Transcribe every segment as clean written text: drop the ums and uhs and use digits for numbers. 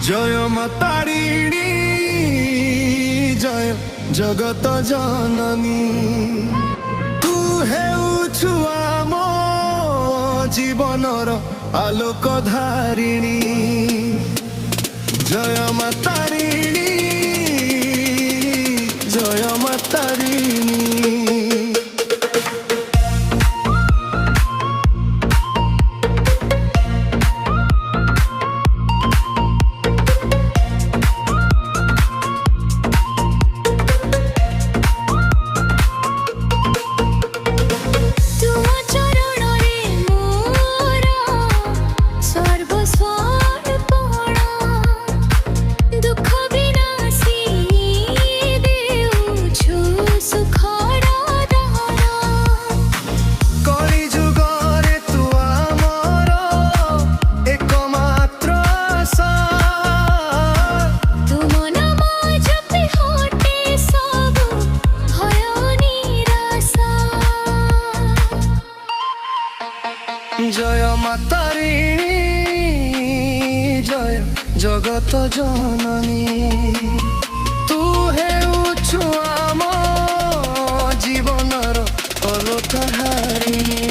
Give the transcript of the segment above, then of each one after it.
জয় মা তারিণী, জয় জগত জননী। তু হেউছু আম জীবনর আলোক ধারিণী। জয় মা তারিণী, জয় মা তারিণী। জয় মা তারিণী, জয় জগত জননী। তু হেউছু আম জীবনর আলোক ধারিণী।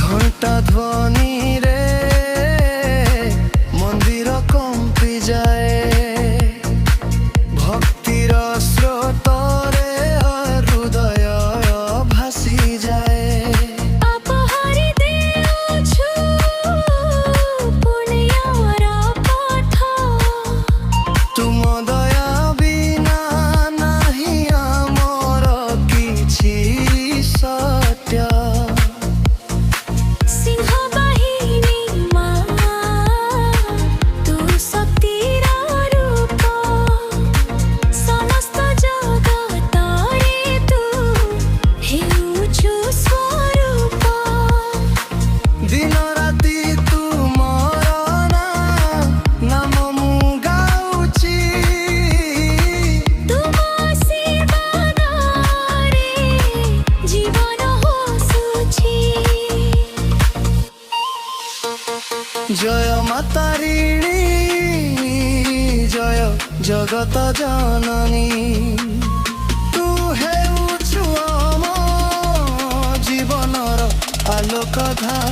ঘণ্টা ধ্বনি রে মন্দির কম্পি যায়, ভক্তির স্রোতরে হৃদয় ভাসি যায়। আপহারি দেউছু পুণ্যর পথ, তুম দয়া বিনা নাহি আমর কিছু সত্য। জয় মা তারিণী, জয় জগত জননী। তু হেউছু আম জীবনর আলোক ধারিণী।